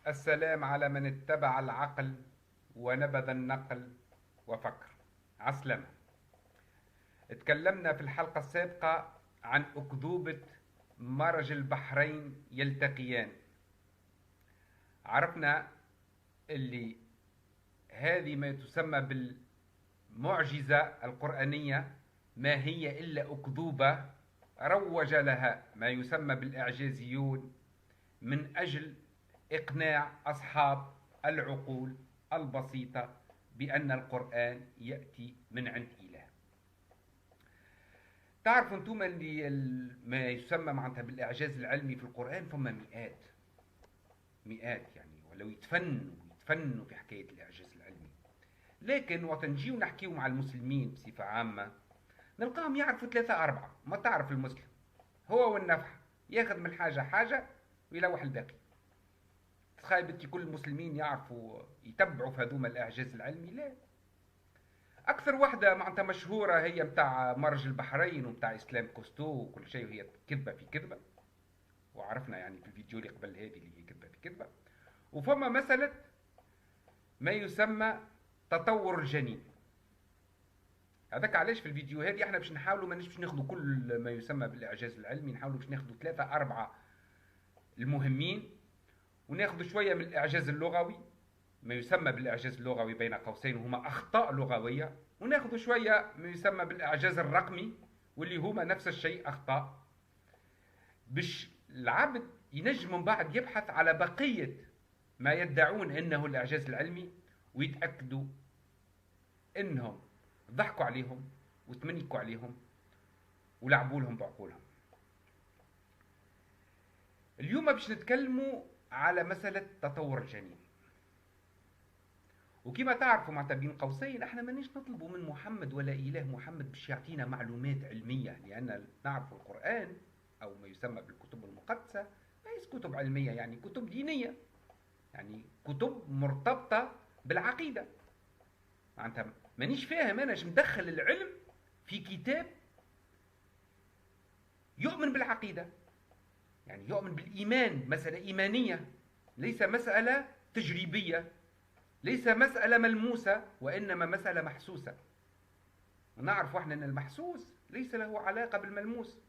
السلام على من اتبع العقل ونبذ النقل وفكر. عسلامة. اتكلمنا في الحلقة السابقة عن أكذوبة مرج البحرين يلتقيان. عرفنا اللي هذه ما تسمى بالمعجزة القرآنية ما هي إلا أكذوبة روج لها ما يسمى بالإعجازيون من أجل إقناع أصحاب العقول البسيطة بأن القرآن يأتي من عند إله. تعرفوا أنتم اللي ما يسمى معناتها بالإعجاز العلمي في القرآن فما مئات يعني، ولو يتفنوا في حكاية الإعجاز العلمي. لكن وقت نجيو نحكيو مع المسلمين بصفة عامة نلقاهم يعرفوا ثلاثة أربعة. ما تعرف المسلم هو والنفح ياخذ من حاجة ويلوح الباقي. تخيل بنتي كل المسلمين يعرفوا يتبعوا في هذوما الإعجاز العلمي؟ لا. أكثر واحدة معناتها مشهورة هي متاع مرج البحرين ومتاع إسلام كوستو وكل شيء، وهي كذبة في كذبة، وعرفنا يعني في الفيديو اللي قبل هذه اللي هي كذبة في كذبة. وفما مسألة ما يسمى تطور الجنين. هذاك علاش في الفيديو هذه احنا باش نحاولوا مانيش باش ناخذوا كل ما يسمى بالإعجاز العلمي، نحاولوا باش ناخذوا ثلاثة أربعة المهمين، وناخذ شوية من الإعجاز اللغوي ما يسمى بالإعجاز اللغوي بين قوسين وهما أخطاء لغوية، وناخذ شوية ما يسمى بالإعجاز الرقمي واللي هما نفس الشيء أخطاء، باش العبد ينجم من بعد يبحث على بقية ما يدعون أنه الإعجاز العلمي ويتأكدوا أنهم ضحكوا عليهم وتمنيكوا عليهم ولعبوا لهم بعقولهم. اليوم باش نتكلموا على مسألة تطور الجنين. وكما تعرفوا معناتها بين قوسين احنا مانيش نطلبوا من محمد ولا اله محمد باش يعطينا معلومات علميه، لان نعرف القران او ما يسمى بالكتب المقدسه ليس كتب علميه، يعني كتب دينيه، يعني كتب مرتبطه بالعقيده. معناتها مانيش فاهم انا اش مدخل العلم في كتاب يؤمن بالعقيده، يعني يؤمن بالايمان، مساله ايمانيه ليس مساله تجريبيه، ليس مسألة ملموسة وإنما مسألة محسوسة. ونعرف احنا أن المحسوس ليس له علاقة بالملموس.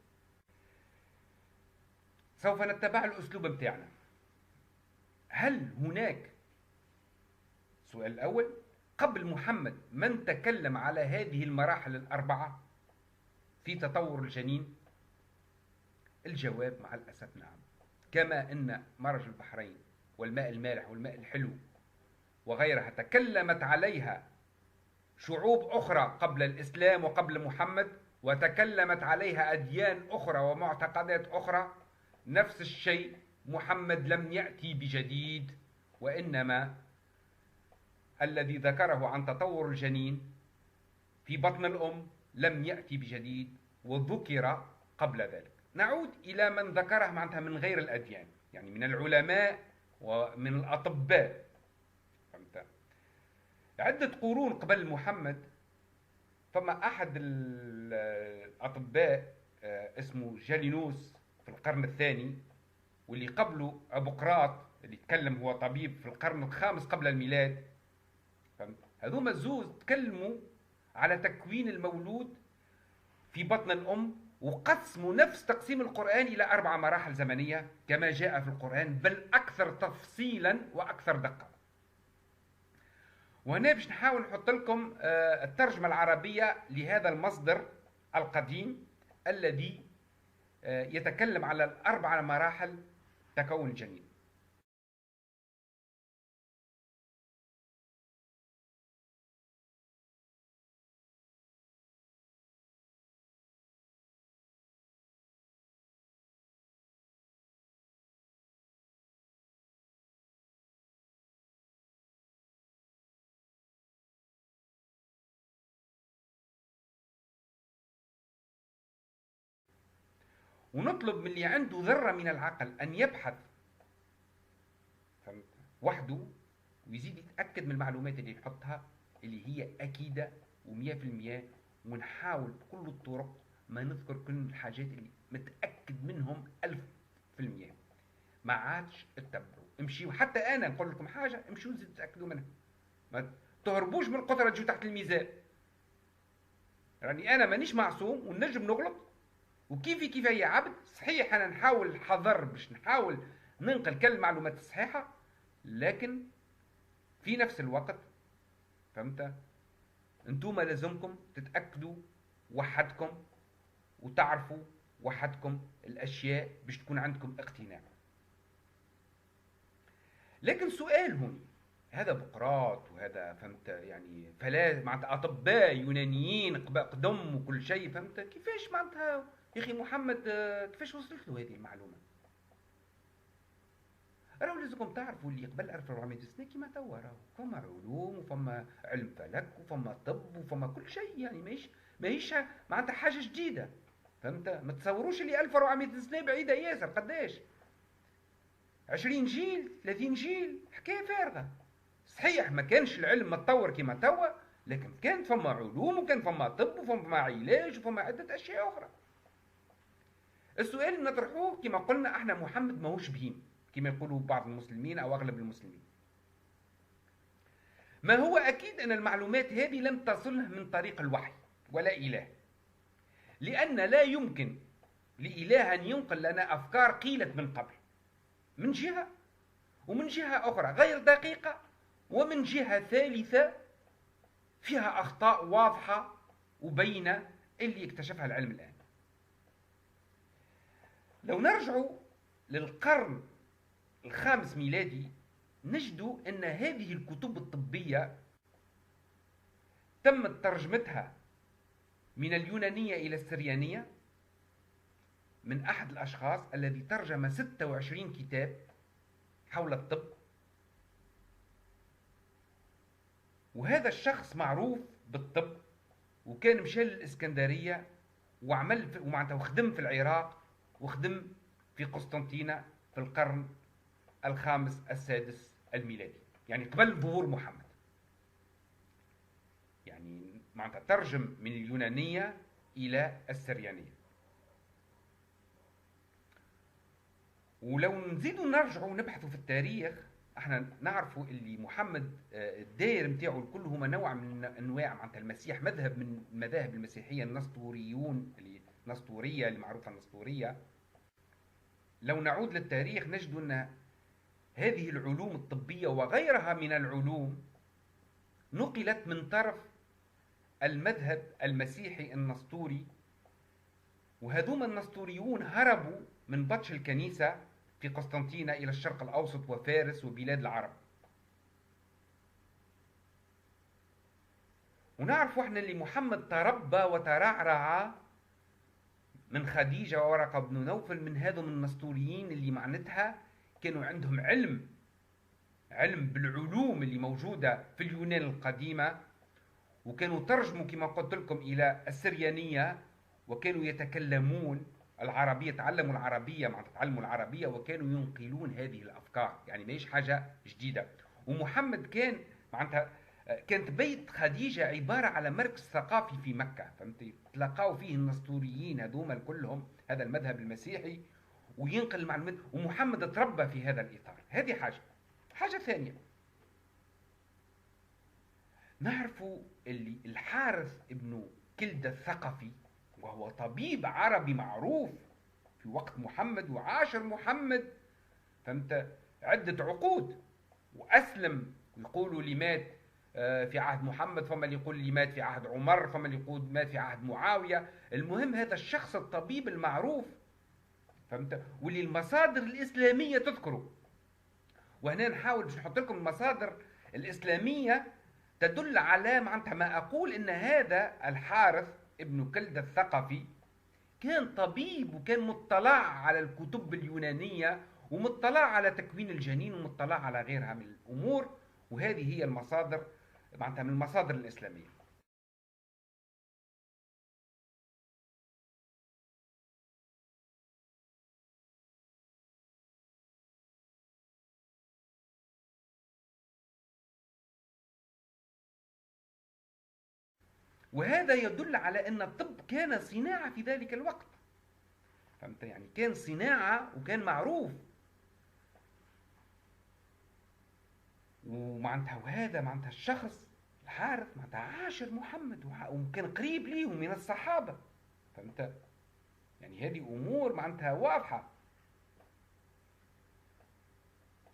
سوف نتبع الأسلوب متاعنا. هل هناك، السؤال الأول، قبل محمد من تكلم على هذه المراحل الأربعة في تطور الجنين؟ الجواب مع الأسف نعم. كما أن مرج البحرين والماء المالح والماء الحلو وغيرها تكلمت عليها شعوب أخرى قبل الإسلام وقبل محمد، وتكلمت عليها أديان أخرى ومعتقدات أخرى، نفس الشيء محمد لم يأتي بجديد، وإنما الذي ذكره عن تطور الجنين في بطن الأم لم يأتي بجديد وذكر قبل ذلك. نعود إلى من ذكره معناتها من غير الأديان، يعني من العلماء ومن الأطباء. عدة قرون قبل محمد فما أحد الأطباء اسمه جالينوس في القرن الثاني، واللي قبله أبوقراط اللي تكلم هو طبيب في القرن الخامس قبل الميلاد. هذوما الزوز تكلموا على تكوين المولود في بطن الأم، وقسموا نفس تقسيم القرآن إلى 4 مراحل زمنية كما جاء في القرآن، بل أكثر تفصيلا وأكثر دقة. وهنا باش نحاول نحط لكم الترجمة العربية لهذا المصدر القديم الذي يتكلم على 4 مراحل تكون الجنين. ونطلب من اللي عنده ذرة من العقل أن يبحث وحده ويزيد يتأكد من المعلومات اللي نحطها اللي هي أكيدة و100%، ونحاول بكل الطرق ما نذكر كل الحاجات اللي متأكد منهم 1000%. ما عادش اتبعوا. امشيوا، حتى انا نقول لكم حاجه امشيوا زيدوا تاكدوا منها، ما تهربوش من القدره تجوا تحت الميزان. راني انا مانيش معصوم ونجم نغلط، وكيف هي عبد صحيح. انا نحاول حذر باش نحاول ننقل كل المعلومات الصحيحه، لكن في نفس الوقت فهمت انتم لازمكم تتاكدوا وحدكم وتعرفوا وحدكم الاشياء باش تكون عندكم اقتناع. لكن سؤال هون، هذا بقراط وهذا فهمت يعني فلا معناتها اطباء يونانيين قدم وكل شيء، فهمت كيفاش معناتها يا اخي محمد كيفاش وصلت له هذه المعلومه؟ راهو لازمكم تعرفوا اللي قبل 1400 سنه كيما توا راهو فما علوم وفما علم فلك وفما طب وفما كل شيء، يعني ماهيش معناتها حاجه جديده. فهمت؟ ما تصوروش اللي 1400 سنه بعيده ياسر، قداش 20 جيل 30 جيل حكايه فارغه. صحيح ما كانش العلم متطور كما توا، لكن كانت فما علوم وكان فما طب وفما علاج وفما عده اشياء اخرى. السؤال اللي نطرحوه كما قلنا احنا محمد ماهوش بهيم كما يقولوا بعض المسلمين او اغلب المسلمين. ما هو اكيد ان المعلومات هذه لم تصله من طريق الوحي ولا اله، لان لا يمكن لاله ان ينقل لنا افكار قيلت من قبل، من جهه، ومن جهه اخرى غير دقيقه، ومن جهه ثالثه فيها اخطاء واضحه وبينه اللي اكتشفها العلم الان. لو نرجعوا للقرن الخامس ميلادي نجد أن هذه الكتب الطبية تم ترجمتها من اليونانية إلى السريانية من أحد الأشخاص الذي ترجم 26 كتاب حول الطب، وهذا الشخص معروف بالطب وكان مشى للإسكندرية وعمل وخدم في العراق وخدم في قسطنطينة في القرن الخامس السادس الميلادي، يعني قبل ظهور محمد. يعني معناتها ترجم من اليونانية إلى السريانية. ولو نزيدوا نرجعوا نبحثوا في التاريخ احنا نعرفوا اللي محمد الداير نتاعو الكل هما نوع من انواع معناتها المسيح، مذهب من المذاهب المسيحيه النسطوريون، اللي نسطوريه اللي معروفه النسطوريه. لو نعود للتاريخ نجد ان هذه العلوم الطبيه وغيرها من العلوم نقلت من طرف المذهب المسيحي النسطوري، وهذوما النسطوريون هربوا من بطش الكنيسه في قسطنطينة إلى الشرق الأوسط وفارس وبلاد العرب. ونعرف احنا اللي محمد تربى وترعرع من خديجة وورقة بن نوفل، من هذم النسطوريين اللي معناتها كانوا عندهم علم بالعلوم اللي موجودة في اليونان القديمة، وكانوا ترجموا كما قلت لكم إلى السريانية، وكانوا يتكلمون العربية، تعلموا العربية معناتها تعلموا العربية وكانوا ينقلون هذه الأفكار، يعني ماهيش حاجة جديدة. ومحمد كان معناتها كانت بيت خديجة عبارة على مركز ثقافي في مكة، فهمتي؟ تلقاوا فيه النسطوريين هذوما كلهم هذا المذهب المسيحي وينقل المعلومات، ومحمد تربى في هذا الإطار. هذه حاجة ثانية، نعرفوا اللي الحارث ابن كلدة الثقفي وهو طبيب عربي معروف في وقت محمد وعاشر محمد فهمت عدة عقود وأسلم، يقولوا اللي مات في عهد محمد، فما اللي يقول اللي مات في عهد عمر، فما اللي يقول مات في عهد معاوية. المهم هذا الشخص الطبيب المعروف فهمت، واللي المصادر الإسلامية تذكره. وهنا نحاول باش نحط لكم المصادر الإسلامية تدل على معناتها ما أقول إن هذا الحارث ابن كلدة الثقفي كان طبيب وكان مطلع على الكتب اليونانية ومطلع على تكوين الجنين ومطلع على غيرها من الأمور، وهذه هي المصادر معناتها من المصادر الإسلامية. وهذا يدل على أن الطب كان صناعة في ذلك الوقت، فهمت؟ يعني كان صناعة وكان معروف. ومعناتها وهذا معناتها الشخص الحارث معناتها عاشر محمد وكان قريب ليه من الصحابة. فهمت؟ يعني هذه أمور معناتها واضحة.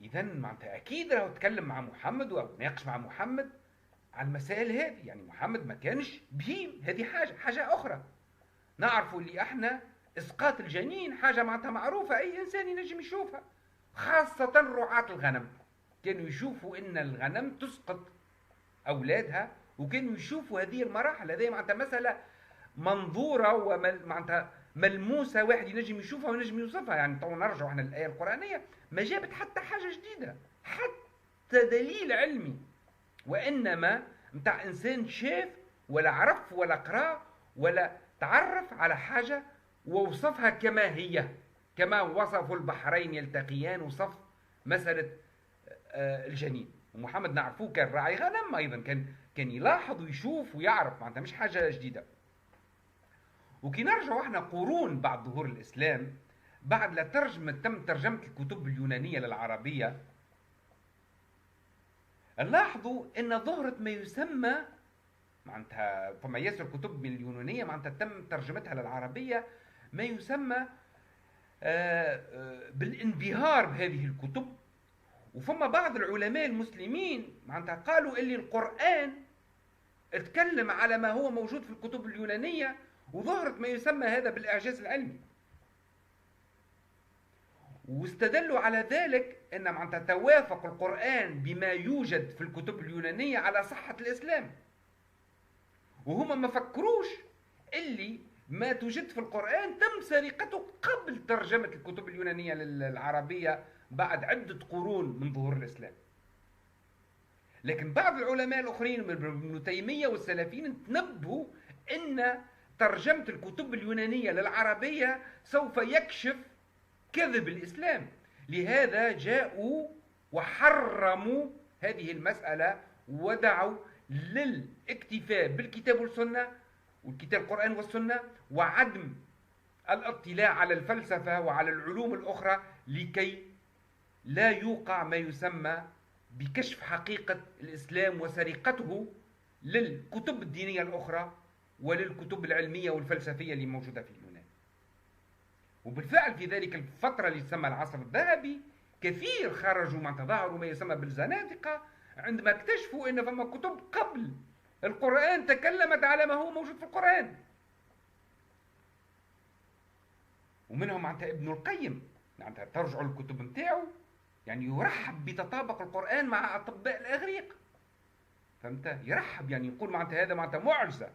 إذا معناتها أكيد راهو تكلم مع محمد وناقش مع محمد على المسائل هذه. يعني محمد ما كانش بهيم، هذه حاجة أخرى. نعرفوا اللي احنا إسقاط الجنين حاجة معناتها معروفة، أي إنسان ينجم يشوفها، خاصة رعاة الغنم كانوا يشوفوا إن الغنم تسقط أولادها، وكانوا يشوفوا هذه المراحل. هذه معناتها مسألة منظورة ومعناتها ملموسة، واحد ينجم يشوفها وينجم يوصفها. يعني تو نرجع احنا للآية القرآنية، ما جابت حتى حاجة جديدة، حتى دليل علمي، وإنما متاع إنسان شاف ولا عرف ولا قرأ ولا تعرف على حاجة ووصفها كما هي، كما وصفوا البحرين يلتقيان، وصف مسألة الجنين. ومحمد نعرفوه كان راعي غنم أيضا، كان يلاحظ ويشوف ويعرف، معناتها مش حاجة جديدة. وكي نرجع احنا قرون بعد ظهور الإسلام، بعد لا تم ترجمة الكتب اليونانية للعربية، نلاحظوا ان ظهرت ما يسمى معناتها فما ياسر كتب من اليونانية معناتها تم ترجمتها للعربية، ما يسمى بالانبهار بهذه الكتب. وفما بعض العلماء المسلمين معناتها قالوا اللي القرآن اتكلم على ما هو موجود في الكتب اليونانية، وظهرت ما يسمى هذا بالإعجاز العلمي. واستدلوا على ذلك ان معناتها توافق القرآن بما يوجد في الكتب اليونانية على صحة الإسلام، وهم ما فكروش اللي ما توجد في القرآن تم سرقته قبل ترجمة الكتب اليونانية للعربية بعد عدة قرون من ظهور الإسلام. لكن بعض العلماء الآخرين من ابن تيمية والسلفيين تنبهوا أن ترجمة الكتب اليونانية للعربية سوف يكشف كذب الإسلام، لهذا جاءوا وحرموا هذه المسألة ودعوا للاكتفاء بالكتاب والسنة، والكتاب القرآن والسنة، وعدم الاطلاع على الفلسفة وعلى العلوم الأخرى، لكي لا يوقع ما يسمى بكشف حقيقة الإسلام وسرقته للكتب الدينية الأخرى وللكتب العلمية والفلسفية اللي موجودة في اليونان. وبالفعل في ذلك الفترة اللي تسمى العصر الذهبي كثير خرجوا مع تظاهروا ما يسمى بالزنادقة عندما اكتشفوا ان فما كتب قبل القرآن تكلمت على ما هو موجود في القرآن. ومنهم معناتها ابن القيم، معناتها ترجعوا الكتب نتاعو يعني يرحب بتطابق القرآن مع أطباء الإغريق. فهمت؟ يرحب، يعني يقول معناتها هذا معناتها معجزة.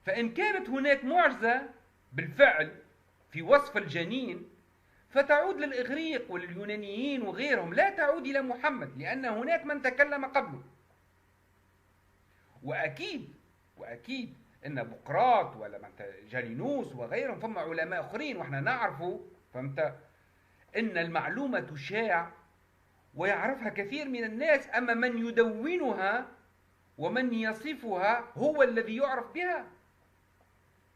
فإن كانت هناك معجزة بالفعل في وصف الجنين فتعود للإغريق واليونانيين وغيرهم، لا تعود إلى محمد، لأن هناك من تكلم قبله. وأكيد أن بقراط ولا جالينوس وغيرهم فما علماء آخرين، وإحنا نعرفوا فهمت أن المعلومة تشاع ويعرفها كثير من الناس، أما من يدونها ومن يصفها هو الذي يعرف بها.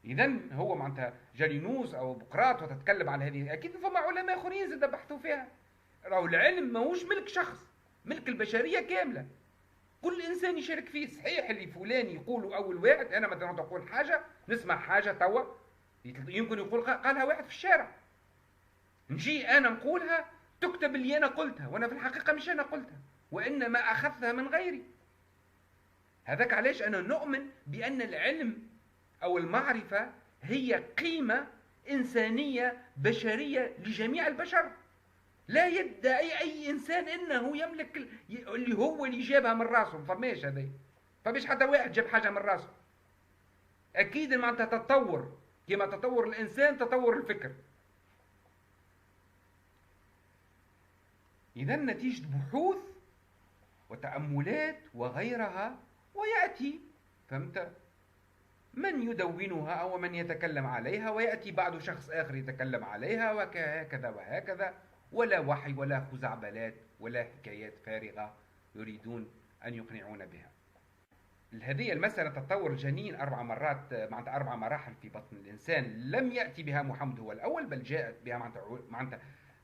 إذن هو معناتها جالينوس أو بقراط وتتكلم عن هذه، أكيد فما علماء آخرين زاد بحثوا فيها. راهو العلم ماهوش ملك شخص، ملك البشرية كاملة، كل إنسان يشارك فيه. صحيح اللي فلان يقولوا أول واحد، أنا مثلا أقول حاجة نسمع حاجة توا يمكن يقول قالها واحد في الشارع، نجي أنا نقولها تكتب اللي أنا قلتها، وأنا في الحقيقة مش أنا قلتها وإنما أخذتها من غيري. هذاك علاش أنا نؤمن بأن العلم أو المعرفة هي قيمة إنسانية بشرية لجميع البشر. لا يدعي أي إنسان أنه يملك اللي هو اللي جابها من راسه، فماش هذا، فماش حتى واحد جاب حاجة من راسه. أكيد معناتها تطور، كما تطور الإنسان تطور الفكر. إذا نتيجة بحوث وتأملات وغيرها، ويأتي فهمت من يدونها أو من يتكلم عليها، ويأتي بعد شخص آخر يتكلم عليها، وهكذا وهكذا، ولا وحي ولا خزعبلات ولا حكايات فارغة يريدون أن يقنعون بها. هذه المسألة تطور الجنين 4 مرات، معناتها 4 مراحل في بطن الإنسان، لم يأتي بها محمد هو الأول، بل جاءت بها معناتها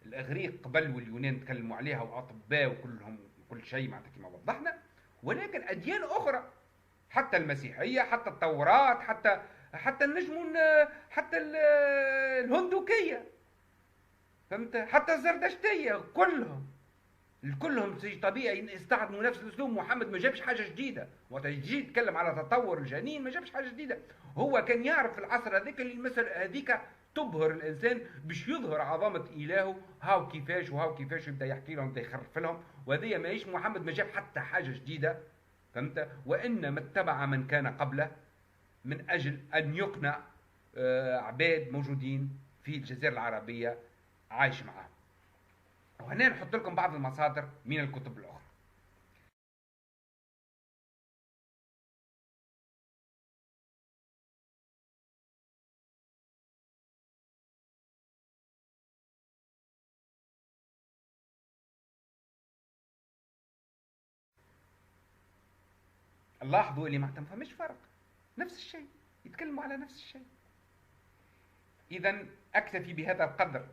الإغريق قبل واليونان تكلموا عليها وأطباء وكلهم كل شيء معناتها كما وضحنا، ولكن أديان أخرى حتى المسيحية، حتى التوراة، حتى النجم، حتى الهندوكية، فهمت، حتى الزردشتية، كلهم طبيعي يستخدموا نفس الاسلوب. محمد ما جابش حاجه جديده، وقت يجي يتكلم على تطور الجنين ما جابش حاجه جديده. هو كان يعرف في العصر هذيك المسألة هذيك تبهر الانسان باش يظهر عظمه الهه، هاو كيفاش وهاو كيفاش، يبدا يحكي لهم، يبدا يخرف لهم. وهذه ماهيش محمد ما جاب حتى حاجه جديده، فهمت، وانما اتبع من كان قبله من اجل ان يقنع عباد موجودين في الجزيره العربيه عايش معاهم. وهنا نحط لكم بعض المصادر من الكتب الأخرى. لاحظوا اللي ما فماش فرق، نفس الشيء، يتكلموا على نفس الشيء. إذا أكتفي بهذا القدر،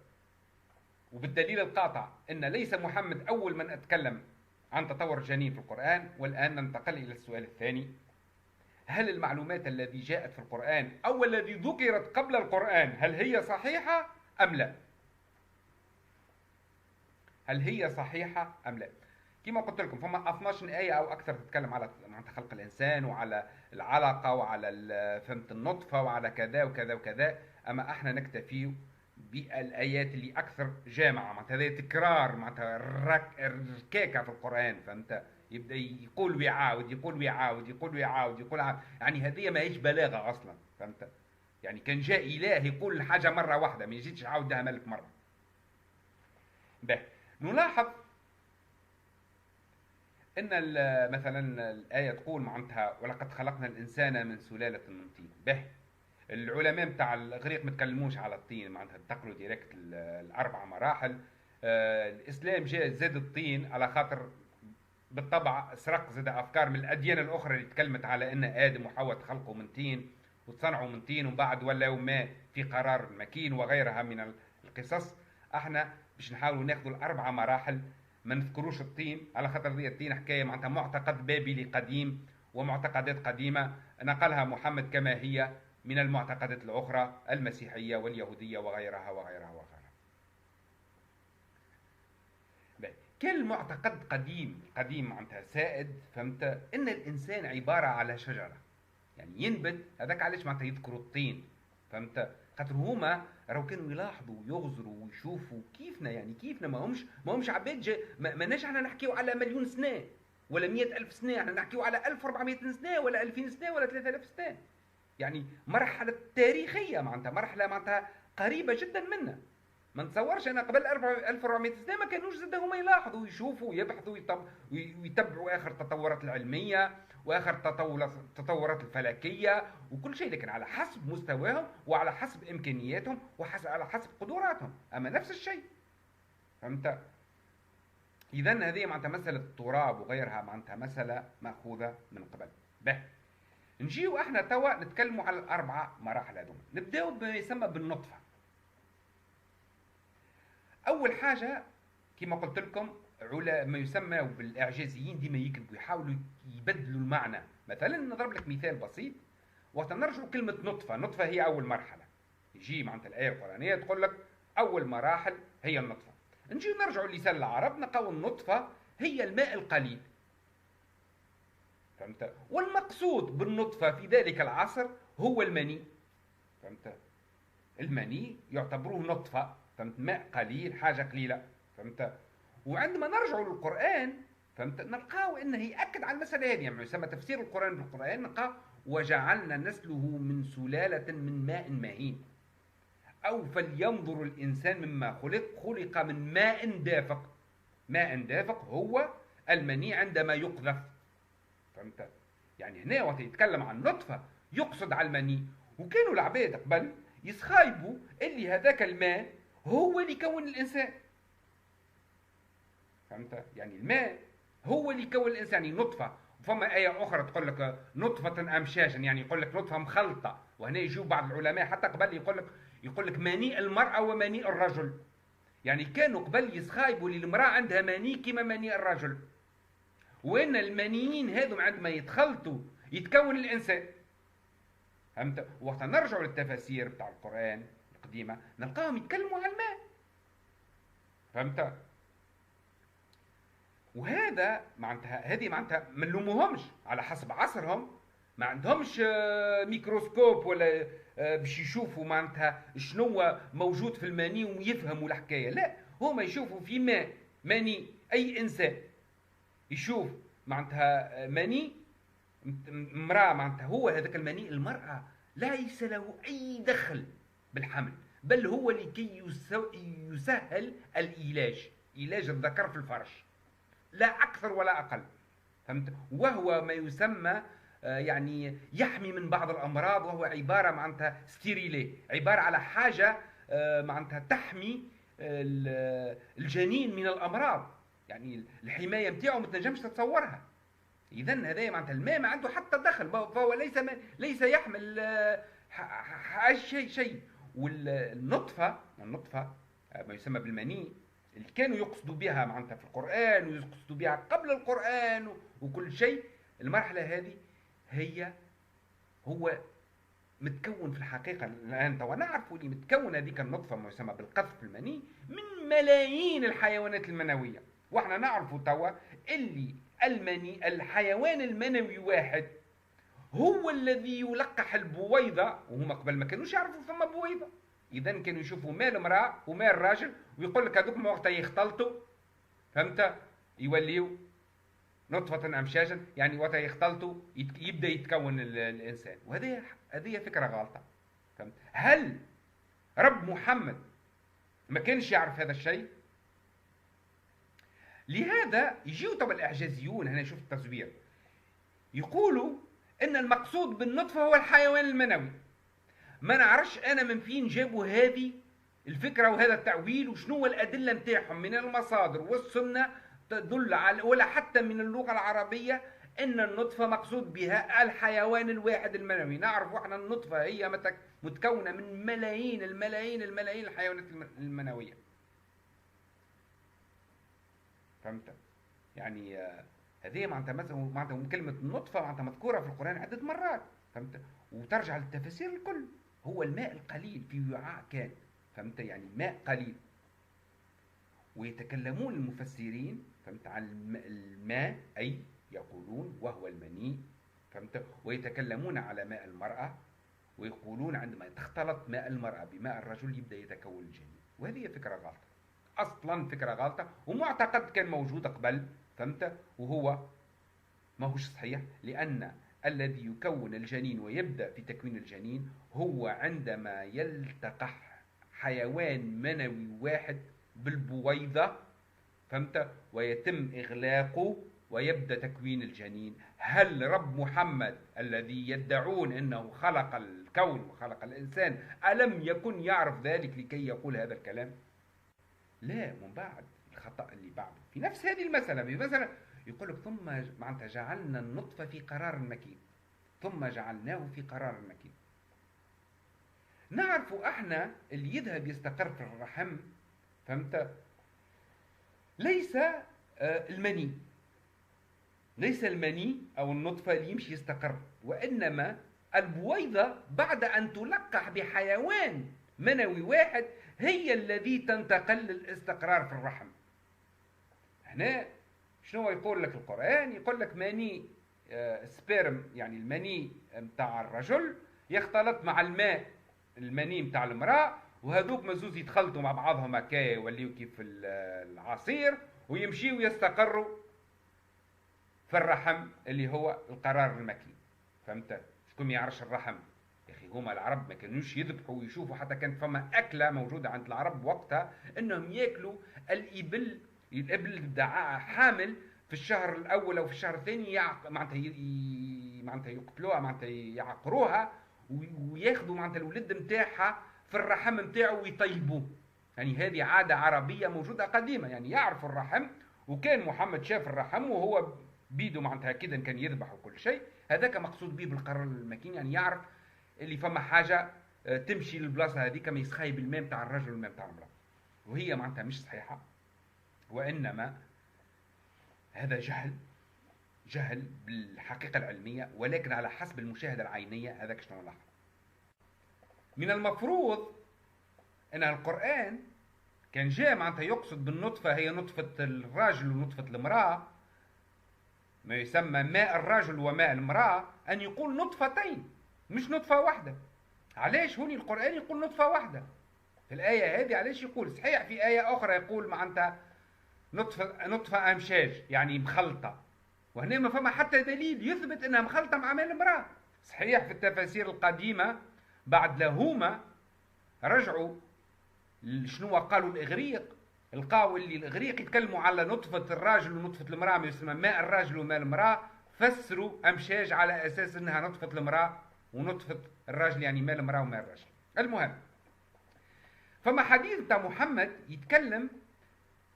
وبالدليل القاطع أن ليس محمد أول من أتكلم عن تطور الجنين في القرآن. والآن ننتقل إلى السؤال الثاني: هل المعلومات التي جاءت في القرآن أو الذي ذكرت قبل القرآن هل هي صحيحة أم لا؟ هل هي صحيحة أم لا؟ كما قلت لكم فما 12 آية أو أكثر تتكلم على خلق الإنسان وعلى العلقة وعلى فهمت النطفة وعلى كذا وكذا وكذا. أما احنا نكتفي بالآيات اللي أكثر جامعة، معناتها هذا تكرار، معناتها الركاكة في القرآن، فهمت، يبدا يقول ويعاود يقول ويعاود يقول ويعاود يقول عاود. يعني هذه ما هيش بلاغة أصلا، فهمت، يعني كان جاء إله يقول الحاجة مرة واحدة، ما يجيش يعاودها ملك مرة. به نلاحظ ان مثلا الايه تقول معناتها ولقد خلقنا الانسان من سلاله من طين. به العلماء نتاع الاغريق ما تكلموش على الطين، معناتها انتقلوا ديريكت الاربع مراحل. الاسلام جاء زاد الطين على خاطر بالطبع سرق زاد افكار من الاديان الاخرى اللي تكلمت على ان ادم وحواء تخلقوا من طين وتصنعوا من طين ومن بعد ولاو ماء في قرار مكين وغيرها من القصص. احنا باش نحاولوا ناخذوا الاربع مراحل، ما نذكروش الطين على خاطر ذي الطين حكايه معناتها معتقد بابلي قديم ومعتقدات قديمه نقلها محمد كما هي من المعتقدات الاخرى المسيحيه واليهوديه وغيرها وغيرها وغيرها. كل معتقد قديم معناتها سائد، فهمت، ان الانسان عباره على شجره يعني ينبت. هذاك علاش معناتها يذكروا الطين، فهمت، خاطر هما راهو كانوا يلاحظوا ويغزروا ويشوفوا كيفنا، يعني كيفنا ما همش عباد ماناش احنا نحكيو على مليون سنه ولا 100,000 سنه، احنا نحكيو على 1400 سنه ولا 2000 سنه ولا 3000 سنه. يعني مرحله تاريخيه معناتها، مرحله معناتها قريبه جدا منا. ما نتصورش انا قبل 1400 سنه ما كانوش زاد هما يلاحظوا ويشوفوا ويبحثوا ويتبعوا اخر التطورات العلميه واخر التطورات الفلكيه وكل شيء، لكن على حسب مستواهم وعلى حسب امكانياتهم وعلى حسب قدراتهم. اما نفس الشيء، فهمت. اذا هذه معناتها مساله التراب وغيرها معناتها مساله ماخوذه من قبل. به نجيو احنا توا نتكلموا على الاربعه مراحل هذوما. نبداو بما يسمى بالنطفه. اول حاجه كما قلت لكم ما يسمى بالاعجازيين ديما يكذبوا، يحاولوا يبدلوا المعنى. مثلا نضرب لك مثال بسيط، وقت نرجع كلمه نطفه هي اول مرحله، يجي معناتها الايه القرانيه تقول لك اول مراحل هي النطفه. نجي نرجعوا لسان العرب نلقاو النطفه هي الماء القليل، فهمت، والمقصود بالنطفه في ذلك العصر هو المني، فهمت. المني يعتبروه نطفه، فهمت، ماء قليل، حاجه قليله، فهمت. وعندما نرجع للقرآن، فهمت، نلقاو انه يأكد على المسألة هذه. يعني يسمى تفسير القرآن بالقرآن نلقاه وجعلنا نسله من سلالة من ماء مهين، أو فلينظر الإنسان مما خلق من ماء دافق. ماء دافق هو المني عندما يقذف، فهمت. يعني هنا وقت يتكلم عن نطفة يقصد على المني. وكانوا العباد قبل يسخايبوا اللي هذاك الماء هو اللي يكون الإنسان، فهمت. يعني الماء هو اللي يكون الانسان، يعني نطفه. وفما ايه اخرى تقول لك نطفه امشاجا، يعني يقول لك نطفه مخلطه. وهنا يجوا بعض العلماء حتى قبل يقول لك منيء المراه ومنيء الرجل. يعني كانوا قبل يسخايبوا للمراه عندها مني كما مني الرجل، وان المنيين هذم عندما يتخلطوا يتكون الانسان. فهمت؟ وقت نرجعوا للتفاسير بتاع القران القديمه نلقاهم يتكلموا عن الماء. فهمت؟ وهذا معناتها هذه معناتها ما نلوموهمش على حسب عصرهم، ما عندهمش ميكروسكوب ولا باش يشوفوا معناتها شنو موجود في المني ويفهموا الحكايه. لا، هما يشوفوا في ماء مني اي انسان يشوف معناتها مني امراه، معناتها هو هذاك المني المراه ليس له اي دخل بالحمل، بل هو لكي يسهل العلاج، علاج الذكر في الفرج، لا اكثر ولا اقل. فهمت؟ وهو ما يسمى يعني يحمي من بعض الامراض، وهو عباره معناتها ستيريلي، عباره على حاجه معناتها تحمي الجنين من الامراض، يعني الحمايه نتاعو ما تنجمش تتصورها. اذا هذا معناتها الماء ما عنده حتى دخل، فهو ليس يحمل شيء. والنطفه ما يسمى بالمني اللي كانوا يقصدوا بها معناتها في القرآن ويقصدوا بها قبل القرآن وكل شيء، المرحلة هذه هو متكون في الحقيقة الآن توا نعرفوا اللي متكون هذيك النطفة ما يسمى بالقذف المني من ملايين الحيوانات المنوية. واحنا نعرفوا توا اللي المني الحيوان المنوي واحد هو الذي يلقح البويضة، وهم قبل ما كانوش يعرفوا ثم بويضة. اذا كانوا يشوفوا مال المراه ومال الراجل ويقول لك هذوك وقتها يختلطوا، فهمت؟ يوليوا نطفة امشاجا، يعني وقتها يختلطوا يبدا يتكون الانسان. هذه فكره غلطه. فهمت؟ هل رب محمد ما كانش يعرف هذا الشيء؟ لهذا يجيوا طبعا الاعجازيون هنا، شوف التصوير، يقولوا ان المقصود بالنطفه هو الحيوان المنوي. ما نعرفش انا من فين جابوا هذه الفكره وهذا التاويل، وشنو الادله نتاعهم من المصادر والسنه تدل على، ولا حتى من اللغه العربيه، ان النطفه مقصود بها الحيوان الواحد المنوي. نعرف احنا النطفه هي متكونه من ملايين الحيوانات المنويه. فهمت؟ يعني هذه معناتها مثلا كلمه النطفه معناتها مذكوره في القران عده مرات. فهمت؟ وترجع للتفاسير الكل، هو الماء القليل في وعاء كان. فهمت؟ يعني ماء قليل. ويتكلمون المفسرين فهمت عن الماء أي يقولون وهو المني. فهمت؟ ويتكلمون على ماء المرأة ويقولون عندما تختلط ماء المرأة بماء الرجل يبدأ يتكون الجنين. وهذه فكرة غلطة، أصلا فكرة غلطة، ومعتقد كان موجود قبل. فهمت؟ وهو ما هوش صحيح، لأن الذي يكون الجنين ويبدأ في تكوين الجنين هو عندما يلتقح حيوان منوي واحد بالبويضة. فهمت؟ ويتم إغلاقه ويبدأ تكوين الجنين. هل رب محمد الذي يدعون أنه خلق الكون وخلق الإنسان ألم يكن يعرف ذلك لكي يقول هذا الكلام؟ لا، من بعد الخطأ اللي بعده في نفس هذه المسألة. بمثلا يقول لك ثم معناتها جعلنا النطفة في قرار مكين ثم جعلناه في قرار مكين. نعرف احنا اللي يذهب يستقر في الرحم، فهمت؟ ليس المني، ليس المني او النطفة اللي يمشي يستقر، وانما البويضة بعد ان تلقح بحيوان منوي واحد هي الذي تنتقل للاستقرار في الرحم. هنا شنو يقول لك القرآن؟ يقول لك مني سبيرم، يعني المني متاع الرجل يختلط مع الماء المني متاع المرأة، وهذوك مزوز يتخلطوا مع بعضهم هكايا يوليو كيف العصير ويمشيوا يستقروا في الرحم اللي هو القرار المكين. فهمت؟ شكون ما يعرفش الرحم؟ يا اخي هما العرب ما كانوش يذبحوا ويشوفوا، حتى كانت فما اكله موجوده عند العرب وقتها انهم ياكلوا الابل الدعاء حامل في الشهر الاول او في الشهر الثاني، معناتها يقتلوها، معناتها يعقروها وياخذوا معناتها الولد نتاعها في الرحم نتاعو ويطيبوه. يعني هذه عاده عربيه موجوده قديمه، يعني يعرفوا الرحم. وكان محمد شاف الرحم وهو بيده معناتها كده كان يذبح وكل شيء. هذاك مقصود به بالقرار المكين، يعني يعرف اللي فما حاجه تمشي للبلاصه هذيك ما يسخايب الماء نتاع الرجل والماء نتاع المراه. وهي معناتها مش صحيحة، وإنما هذا جهل بالحقيقة العلمية، ولكن على حسب المشاهدة العينية. هذاك شنو نلاحظ. من المفروض أن القرآن كان جاء معناتها يقصد بالنطفة هي نطفة الرجل ونطفة المرأة، ما يسمى ماء الرجل وماء المرأة، أن يقول نطفتين مش نطفة واحدة. علاش هوني القرآن يقول نطفة واحدة في الآية هذه؟ علاش يقول؟ صحيح في آية أخرى يقول معناتها نطفة أمشاج يعني مخلطة، وهنا ما فما حتى دليل يثبت أنها مخلطة مع ماء المرأة. صحيح في التفاسير القديمة بعد لهما رجعوا شنو قالوا الإغريق، لقاو اللي الإغريق يتكلموا على نطفة الراجل ونطفة المرأة، ما يسمى ماء الراجل وماء المرأة، فسروا أمشاج على أساس أنها نطفة المرأة ونطفة الراجل، يعني ماء المرأة وماء الراجل. المهم، فما حديث بتاع محمد يتكلم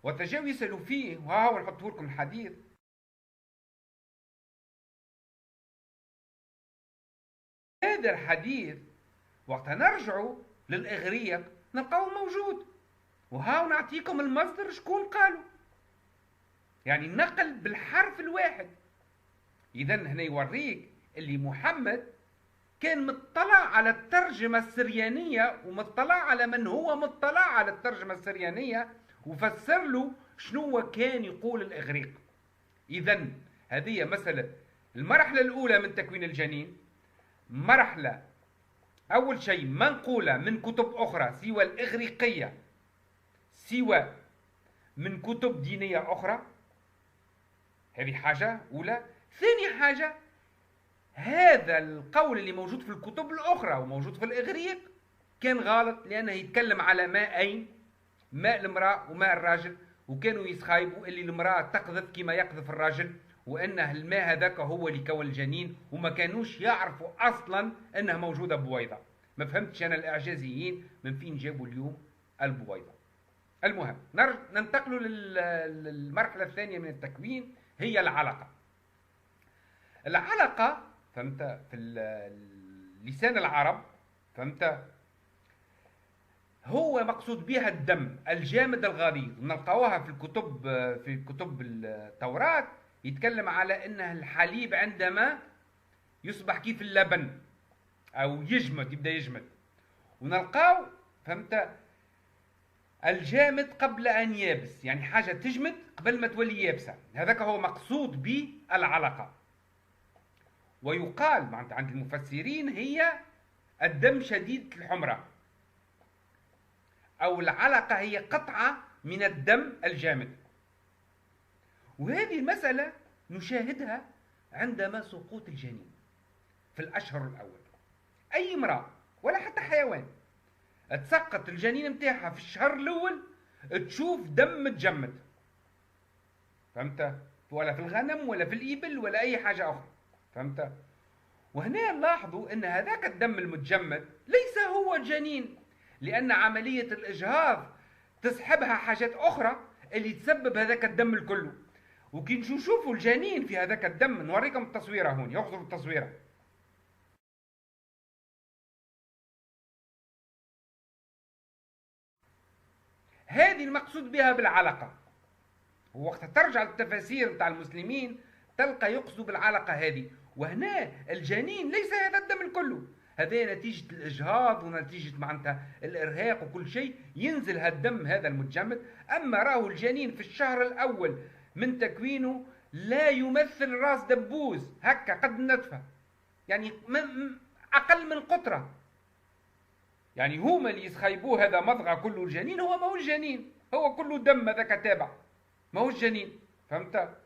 وتجاو يسألوا فيه، وها هو نحطه لكم الحديث. هذا الحديث وقت نرجعوا للإغريق نلقاوه موجود، وها نعطيكم المصدر شكون قالوا، يعني نقل بالحرف الواحد. إذا هنا يوريك اللي محمد كان مطلع على الترجمة السريانية، ومطلع على من هو مطلع على الترجمة السريانية، وفسر له شنو كان يقول الإغريق. إذا هذه مسألة المرحلة الأولى من تكوين الجنين، مرحلة أول شيء منقولة من كتب أخرى سوى الإغريقية، سوى من كتب دينية أخرى. هذه حاجة أولى. ثاني حاجة، هذا القول اللي موجود في الكتب الأخرى وموجود في الإغريق كان غلط، لأنه يتكلم على ماءين، ماء المرأة وماء الراجل، وكانوا يسخايبوا اللي المرأة تقذف كما يقذف الراجل، وأنه الماء هذاك هو اللي كون الجنين، وما كانوش يعرفوا أصلا أنها موجودة بويضة. ما فهمتش أنا الإعجازيين من فين جابوا اليوم البويضة. المهم ننتقلوا للمرحلة الثانية من التكوين، هي العلقة. العلقة فهمت في لسان العرب، فهمت، هو مقصود بها الدم الجامد الغليظ. نلقاوها في كتب التوراة يتكلم على انه الحليب عندما يصبح كيف اللبن او يجمد، يبدا يجمد، ونلقاو فهمت الجامد قبل ان يابس، يعني حاجه تجمد قبل ما تولي يابسه. هذاك هو مقصود بالعلقه. ويقال معناتها عند المفسرين هي الدم شديد الحمرة، أو العلقة هي قطعة من الدم الجامد. وهذه المسألة نشاهدها عندما سقوط الجنين في الأشهر الأول. أي امرأة ولا حتى حيوان تسقط الجنين متاعها في الشهر الأول تشوف دم متجمد، فهمت؟ ولا في الغنم ولا في الإبل ولا أي حاجة أخرى، فهمت؟ وهنا نلاحظوا أن هذاك الدم المتجمد ليس هو الجنين، لأن عملية الإجهاض تسحبها حاجات أخرى اللي تسبب هذاك الدم الكله. وكي نشوفوا الجنين في هذاك الدم، نوريكم التصويرة هون، يحضروا التصويرة. هذه المقصود بها بالعلقة. ووقت ترجع للتفاسير بتاع المسلمين تلقى يقصدوا بالعلقة هذه. وهنا الجنين ليس هذا الدم الكله، هذا نتيجة الإجهاض ونتيجة معناتها الإرهاق وكل شيء ينزل هالدم هذا المتجمد. أما راه الجنين في الشهر الأول من تكوينه لا يمثل راس دبوز هكا قد النتفة، يعني أقل من القطرة. يعني هما اللي يسخيبوه هذا مضغة كله الجنين، هو ما هو الجنين، هو كله دم هذاك تابع، ما هو الجنين، فهمت؟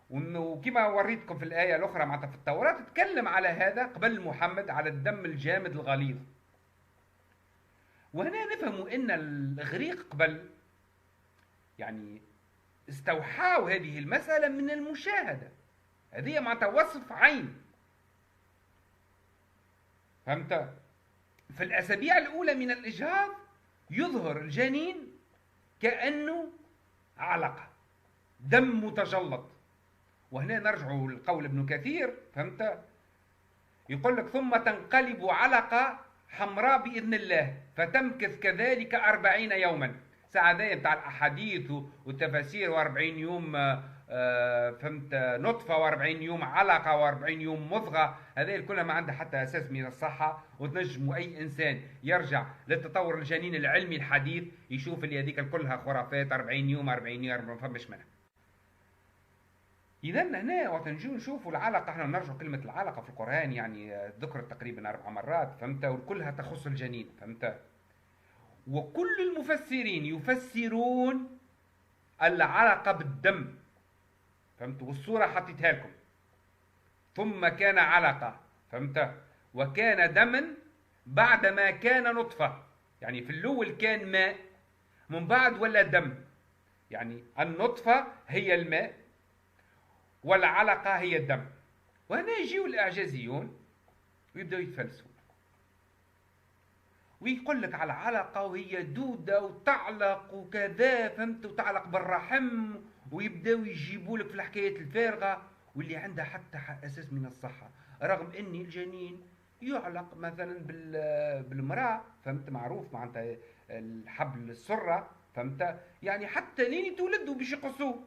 وكما وريتكم في الآية الأخرى معناتها في التوراة تتكلم على هذا قبل محمد، على الدم الجامد الغليظ. وهنا نفهم أن الإغريق قبل يعني استوحوا هذه المسألة من المشاهدة، هذه معناتها وصف عين، فهمت؟ في الأسابيع الأولى من الإجهاض يظهر الجنين كأنه علقة، دم متجلط. وهنا نرجع لقول ابن كثير، فهمت؟ يقول لك ثم تنقلب علقة حمراء بإذن الله فتمكث كذلك 40 يوما. ساعة بتاع الأحاديث والتفاسير، و40 يوم فهمت نطفة، و40 يوم علقة، و40 يوم مضغة، هذه كلها ما عندها حتى أساس من الصحة. وتنجم أي إنسان يرجع للتطور الجنين العلمي الحديث يشوف اللي هذيك كلها خرافات. 40 يوم 40 يوم ما فماش منها. إذا هنا وقت نجيو نشوفوا العلقة، احنا نرجعوا كلمة العلقة في القرآن يعني ذكرت تقريبا 4 مرات، فهمت، وكلها تخص الجنين، فهمت. وكل المفسرين يفسرون العلقة بالدم، فهمت، والصورة حطيتها لكم. ثم كان علقة، فهمت، وكان دما بعدما كان نطفة. يعني في الأول كان ماء، من بعد ولا دم. يعني النطفة هي الماء والعلقة هي الدم. وهنا يجيو الإعجازيون ويبدأوا يتفلسفوا ويقول لك على العلقة وهي دودة وتعلق وكذا، فهمت، وتعلق بالرحم، ويبدأوا يجيبوا لك في الحكايات الفارغة واللي عندها حتى أساس من الصحة، رغم أن الجنين يعلق مثلا بالمرأة، فهمت، معروف معناتها الحبل السرة، فهمت، يعني حتى لين يتولدوا باش يقصوه،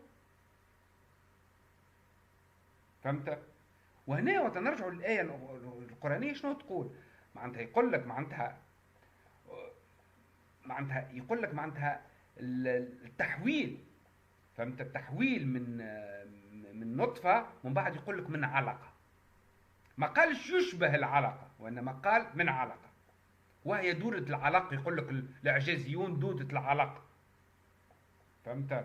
فهمت. وهنا وتنرجعوا للآية القرآنية شنو تقول؟ معناتها يقول لك معناتها يقول لك معناتها التحويل، فهمت، التحويل من نطفة، من بعد يقول لك من علقة. ما قالش يشبه العلقة، وإنما قال من علقة، وهي دودة العلق. يقول لك الإعجازيون دودة العلق، فهمت.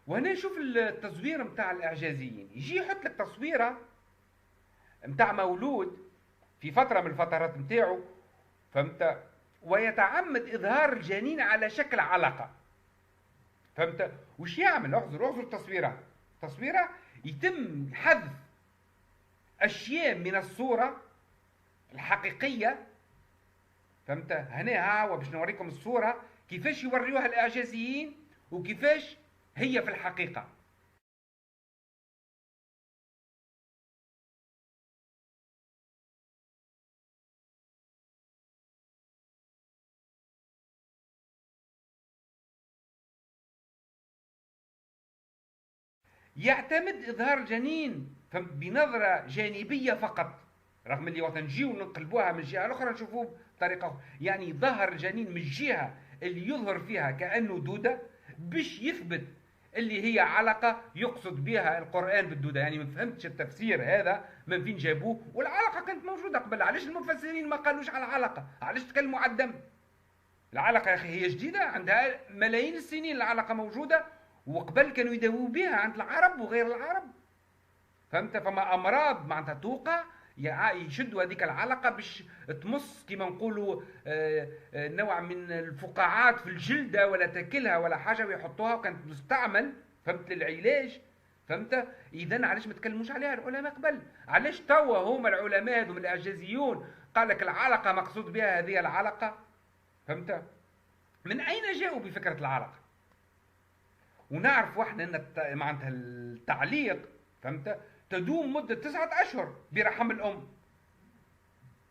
وهنا نشوف التصوير متاع الإعجازيين، يجي يحط لك تصويرة متاع مولود في فترة من الفترات متاعه، فهمت، ويتعمد إظهار الجنين على شكل علقة، فهمت. وش يعمل؟ اغزر تصويرة يتم حذف أشياء من الصورة الحقيقية، فهمت. هنا ها باش نوريكم الصورة كيفاش يوريوها الإعجازيين وكيفاش هي في الحقيقة. يعتمد إظهار الجنين بنظرة جانبية فقط، رغم اللي وقت نجيو نقلبوها من الجهة الأخرى نشوفوه بطريقة أخرى. يعني ظهر الجنين من الجهة اللي يظهر فيها كأنه دودة باش يثبت اللي هي علقة يقصد بها القرآن بالدودة. يعني ما فهمتش التفسير هذا من فين جابوه، والعلقة كانت موجودة قبل. علاش المفسرين ما قالوش على العلقة؟ علاش تكلموا على الدم؟ العلقة يا أخي هي جديدة، عندها ملايين السنين العلقة موجودة، وقبل كانوا يداووا بها عند العرب وغير العرب، فهمت. فما امراض معناتها توقع يشدوا هذيك العلقه باش تمص كما نقولوا نوع من الفقاعات في الجلده، ولا تاكلها ولا حاجه، ويحطوها، وكانت مستعمل، فهمت، للعلاج، فهمت. اذا علاش ما تكلموش عليها العلماء قبل؟ علاش توا هما العلماء هذوم الاعجازيون قال لك العلقه مقصود بها هذه العلقه، فهمت. من اين جاءوا بفكره العلقه؟ ونعرف واحنا ان معناتها التعليق، فهمت، تدوم مدة 9 أشهر برحم الأم،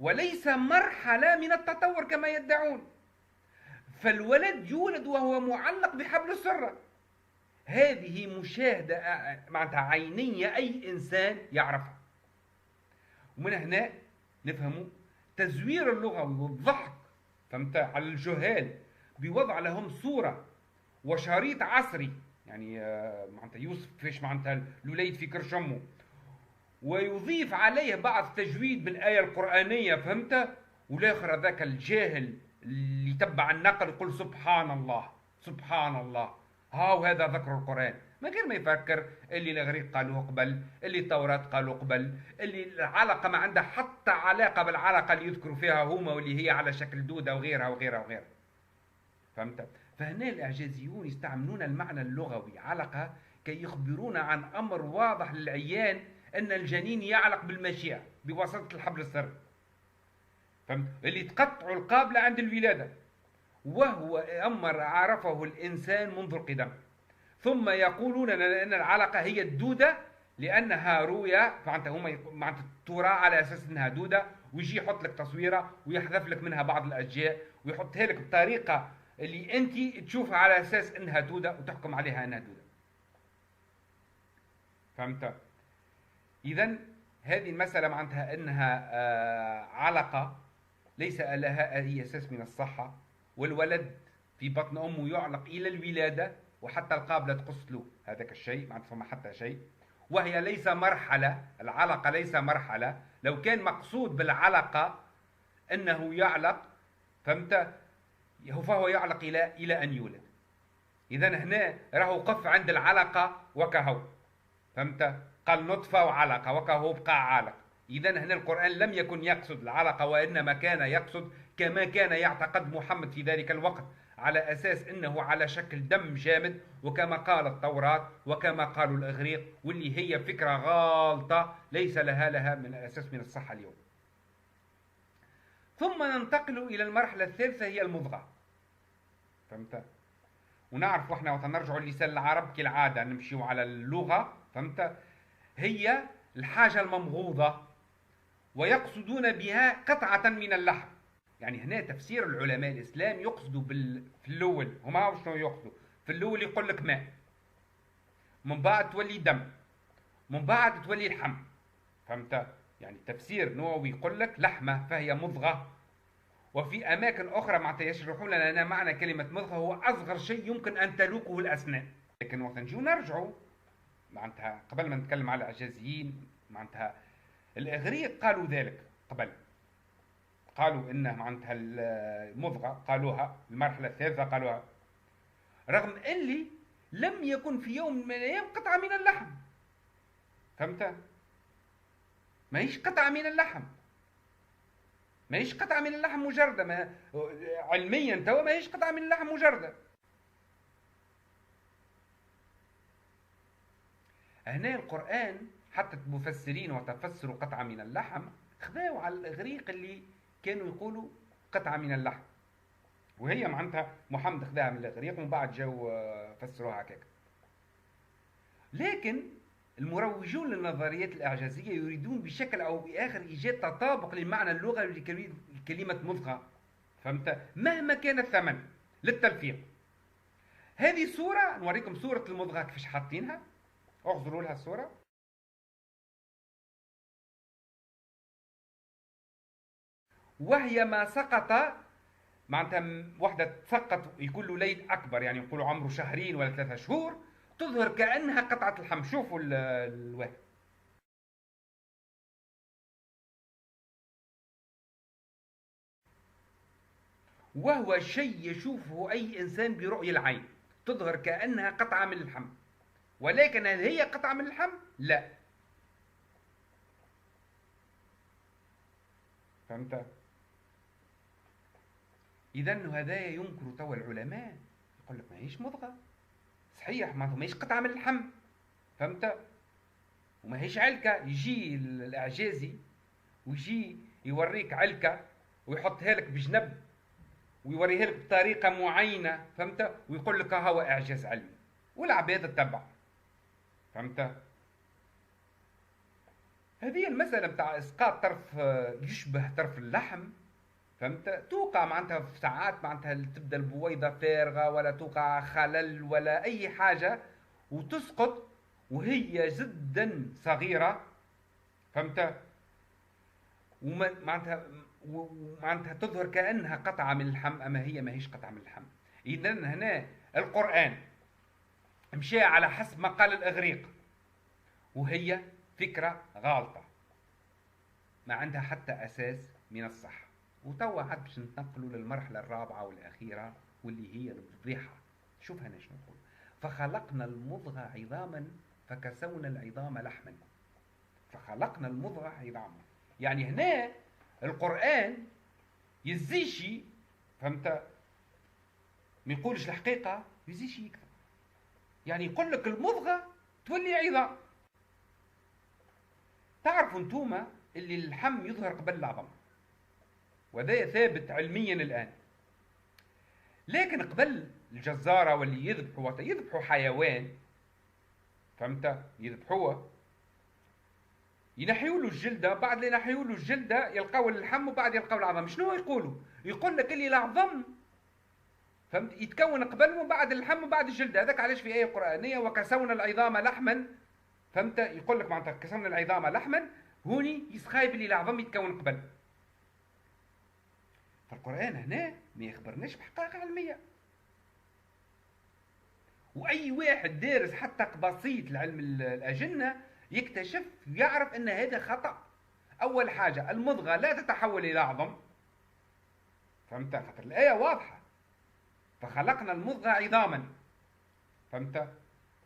وليس مرحلة من التطور كما يدعون. فالولد يولد وهو معلق بحبل السرة. هذه مشاهدة معناتها عينية أي إنسان يعرفها. ومن هنا نفهموا تزوير اللغوي والضحك، فهمت، على الجهال بوضع لهم صورة وشريط عصري. يعني معناتها يوسف فيش معناتها الوليد في كرش امه، ويضيف عليه بعض تجويد بالآية القرآنية، فهمت. والاخر ذاك الجاهل اللي يتبع النقل يقول سبحان الله سبحان الله، هاو هذا ذكر القرآن، من غير ما يفكر اللي الإغريق قالوه قبل، اللي التوراة قالوا قبل، اللي العلقة ما عندها حتى علاقة بالعلقة اللي يذكروا فيها هما، واللي هي على شكل دودة وغيرها وغيرها وغيرها، فهمت. فهنا الإعجازيون يستعملون المعنى اللغوي علقة كي يخبرونا عن أمر واضح للعيان، أن الجنين يعلق بالمشيئة بواسطة الحبل السري، فهمت، اللي تقطع القابلة عند الولادة، وهو أمر عرفه الإنسان منذ القدم. ثم يقولون أن العلقة هي الدودة لأنها رؤية، معناتها هما معناتها ترى على أساس أنها دودة، ويجي يحط لك تصويرة ويحذف لك منها بعض الأشياء ويحطها لك بطريقة اللي انت تشوفها على اساس انها دوده وتحكم عليها انها دوده. فهمت؟ اذا هذه المساله معناتها انها علقه ليس لها اي اساس من الصحه، والولد في بطن امه يعلق الى الولاده وحتى القابله تقص له هذاك الشيء، ما فما حتى شيء. وهي ليس مرحله، العلقه ليس مرحله. لو كان مقصود بالعلقه انه يعلق، فهمت، فهو يعلق الى ان يولد. اذا هنا راهو قف عند العلقه وكهو، فهمت؟ قال نطفه وعلقه وكهو بقى علق. اذا هنا القران لم يكن يقصد العلقه، وانما كان يقصد كما كان يعتقد محمد في ذلك الوقت، على اساس انه على شكل دم جامد، وكما قال التوراه وكما قالوا الاغريق، واللي هي فكره غالطه ليس لها من الاساس من الصحه اليوم. ثم ننتقل الى المرحله الثالثه، هي المضغه. فهمت؟ ونعرف احنا وتنرجعوا لسان العرب كالعاده نمشيو على اللغه، فهمت؟ هي الحاجه الممغوضه، ويقصدون بها قطعه من اللحم. يعني هنا تفسير العلماء الاسلام يقصدوا في الاول، هما شنو يقصدوا؟ في الاول يقول لك ماء، من بعد تولي دم، من بعد تولي لحم. فهمت؟ يعني تفسير نووي يقول لك لحمه فهي مضغه. وفي اماكن اخرى معناتها يشرحون لنا معنى كلمه مضغه هو اصغر شيء يمكن ان تلوقه الاسنان. لكن وقت نجيو نرجعوا معناتها قبل ما نتكلم على الاعجازيين، معناتها الاغريق قالوا ذلك قبل، قالوا انه معناتها المضغه قالوها المرحله الثالثه قالوها، رغم اللي لم يكن في يوم من الايام قطعه من اللحم. فهمت؟ ما هيش قطعه من اللحم، ما هيش قطعه من اللحم مجرده، ما علميا توا ما هيش قطعه من اللحم مجرده. هنا القرآن حتى المفسرين وتفسروا قطعة من اللحم خذاو على الإغريق اللي كانوا يقولوا قطعة من اللحم، وهي معناتها محمد خذاها من الإغريق ومن بعد جاو فسروها هكاك. لكن المروجون للنظريات الإعجازية يريدون بشكل أو بآخر إيجاد تطابق للمعنى اللغوي لكلمة مضغة، فهمت؟ مهما كان الثمن للتلفيق. هذه صورة، نوريكم صورة المضغة كيفاش حاطينها، احضروا لها الصورة. وهي ما سقط، معناتها وحدة تسقط يكون له ليل أكبر، يعني يقولوا عمره شهرين ولا 3 شهور، تظهر كأنها قطعة اللحم. شوفوا الوهم، وهو شيء يشوفه أي إنسان برؤية العين، تظهر كأنها قطعة من اللحم، ولكن هل هي قطعة من اللحم؟ لا. فهمت؟ إذا هذا ينكر توا العلماء، يقول لك ما هيش مضغة صحيح، ما هيش قطعة من اللحم. فهمت؟ وما هيش علكة. يجي الإعجازي ويجي يوريك علكة ويحطها لك بجنب ويوريها لك بطريقة معينة، فهمت؟ ويقول لك هو إعجاز علمي والعباد تتبع. فهمت؟ هذه المسألة بتاع إسقاط طرف يشبه طرف اللحم، فهمت؟ توقع معناتها في ساعات معناتها تبدا البويضة فارغة ولا توقع خلل ولا أي حاجة وتسقط وهي جدا صغيرة. فهمت؟ ومعناتها تظهر كأنها قطعة من اللحم، أما هي ما هيش قطعة من اللحم. إذا هنا القرآن مشى على حسب ما قال الإغريق، وهي فكرة غالطة ما عندها حتى أساس من الصحة. وتوا عاد باش ننتقلوا للمرحلة الرابعة والأخيرة واللي هي الفضيحة. شوف هنا شنو نقول: فخلقنا المضغة عظاما فكسونا العظام لحما. فخلقنا المضغة عظاما، يعني هنا القرآن يزيشي، فهمت؟ ما يقولش الحقيقة، يزيشي يكذب. يعني يقول لك المضغة تولي عظام. تعرفوا انتوما اللي اللحم يظهر قبل العظم، وهذا ثابت علميا الآن. لكن قبل الجزارة واللي يذبحوا حيوان، فهمت؟ يذبحوه ينحيوا له الجلدة، بعد اللي ينحيوا له الجلدة يلقاو اللحم وبعد يلقاو العظم. شنو يقولوا؟ يقول لك اللي العظم فهمت؟ يتكون قبل ومن بعد اللحم ومن بعد الجلد. هذاك علاش في آية قرآنية وكسونا العظام لحما، فهمت؟ يقول لك معناتها كسونا العظام لحما، هوني يسخايب اللي العظم يتكون قبل. فالقرآن هنا ما يخبرناش بحقائق علمية. واي واحد دارس حتى بسيط لعلم الاجنه يكتشف يعرف ان هذا خطا. اول حاجه المضغه لا تتحول الى عظم، فهمت؟ خاطر الايه واضحه، فخلقنا المضغه عظاما، فهمت؟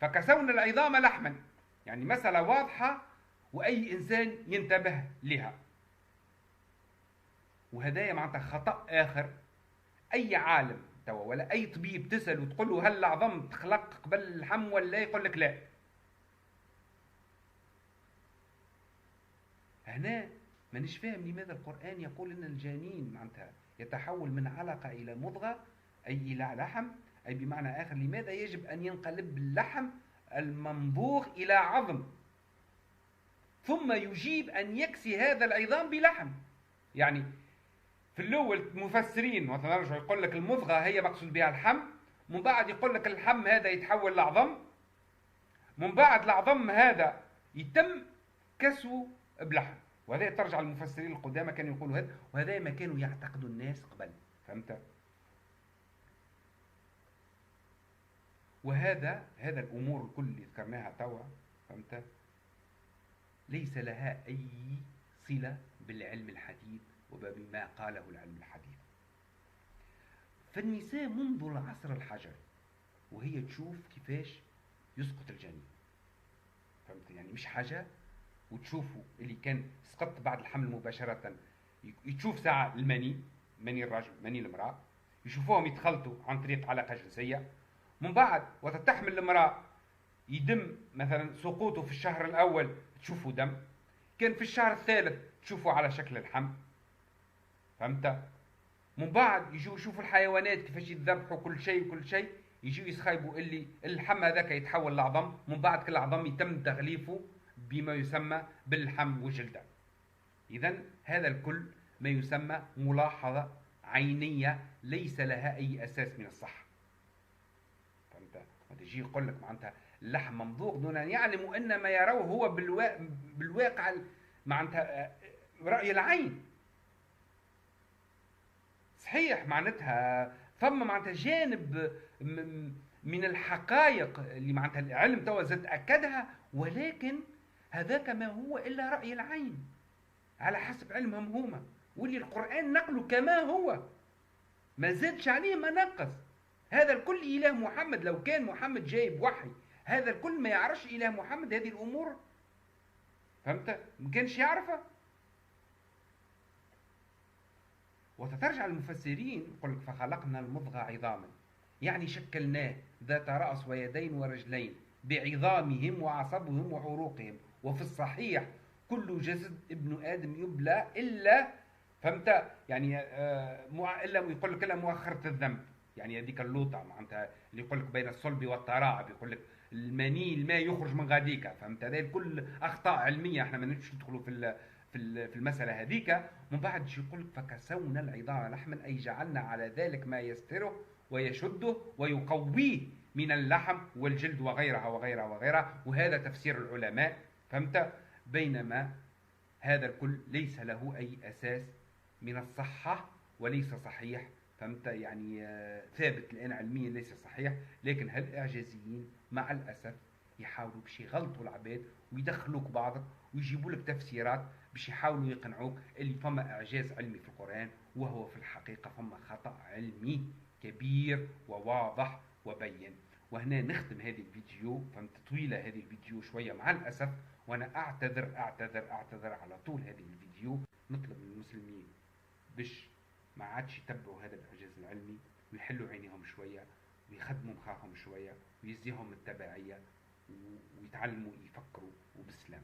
فكسونا العظام لحما، يعني مساله واضحه واي انسان ينتبه لها. وهدايا معناتها خطا اخر. اي عالم توا ولا اي طبيب تسال وتقول له هل العظم تخلق قبل اللحم ولا، يقول لك لا. هنا مانيش فاهم لماذا القرآن يقول ان الجنين معناتها يتحول من علقة الى مضغة، اي الى لحم، اي بمعنى اخر لماذا يجب ان ينقلب اللحم الممضوغ الى عظم، ثم يجيب ان يكسي هذا العظام بلحم. يعني في الاول المفسرين مثلا يقول لك المضغة هي مقصود بها اللحم، من بعد يقول لك اللحم هذا يتحول لعظم، من بعد العظم هذا يتم كسوه بلحم. وهذا ترجع المفسرين القدامى كانوا يقولوا هذا، وهذا ما كانوا يعتقدوا الناس قبل، فهمت؟ هذا الامور الكل اللي ذكرناها توا، فهمت؟ ليس لها اي صله بالعلم الحديث وبما قاله العلم الحديث. فالنساء منذ العصر الحجري وهي تشوف كيفاش يسقط الجنين، فهمت؟ يعني مش حاجه وتشوفوا اللي كان سقط بعد الحمل مباشرة، تشوف ساعة المني، مني الرجل مني المرأة، يشوفوهم يتخلطوا عن طريق علاقة جنسية، من بعد وتتحمل المرأة يدم مثلا سقوطه في الشهر الأول تشوفوا دم، كان في الشهر الثالث تشوفوا على شكل اللحم، فهمت؟ من بعد يجوا يشوفوا الحيوانات كيفاش يذبحوا كل شيء يجوا يسخيبوا اللي اللحم هذاك يتحول لعظم، من بعد كل عظم يتم تغليفه بما يسمى باللحم والجلدة. إذا هذا الكل ما يسمى ملاحظة عينية ليس لها أي أساس من الصحة، فهمت؟ تجي يقول لك معناتها اللحم ممضوغ دون أن يعلموا أن ما يروه هو بالواقع معناتها رأي العين. صحيح معناتها ثم معناتها جانب من الحقائق اللي معناتها العلم توا زاد أكدها، ولكن هذاك ما هو إلا رأي العين على حسب علمهم هما، واللي القرآن نقله كما هو، ما زادش عليه ما نقص. هذا الكل إله محمد، لو كان محمد جايب وحي هذا الكل ما يعرفش إله محمد هذه الأمور، فهمت؟ ما كانش يعرفها. وتترجع المفسرين يقول لك فخلقنا المضغة عظاما، يعني شكلناه ذات رأس ويدين ورجلين بعظامهم وعصبهم وعروقهم، وفي الصحيح كل جسد ابن آدم يبلى إلا، فهمت؟ يعني إلا يقول لك إلا مؤخرة الذنب، يعني هذيك اللوطة معناتها اللي يقول لك بين الصلب والتراب، يقول لك الماء يخرج من غاديك، فهمت؟ هذه كل أخطاء علمية احنا ما نمشي ندخلوا في المسألة هذيك. من بعد يقول لك فكسونا العظام لحما، أي جعلنا على ذلك ما يستره ويشده ويقويه من اللحم والجلد وغيرها وغيرها وغيرها. وهذا تفسير العلماء، فهمت؟ بينما هذا الكل ليس له أي أساس من الصحة وليس صحيح، فهمت؟ يعني ثابت الآن علميا ليس صحيح، لكن هالإعجازيين مع الأسف يحاولوا باش يغلطوا العباد ويدخلوك بعضك ويجيبوا لك تفسيرات باش يحاولوا يقنعوك اللي فما إعجاز علمي في القرآن، وهو في الحقيقة فما خطأ علمي كبير وواضح وبين. وهنا نختم هذه الفيديو، فهمت؟ طويلة هذه الفيديو شوية مع الأسف، وأنا أعتذر على طول هذه الفيديو. نطلب من المسلمين باش ما عادش يتبعوا هذا الإعجاز العلمي ويحلوا عينيهم شوية ويخدموا مخاهم شوية ويزيهم التبعية ويتعلموا يفكروا وبسلام.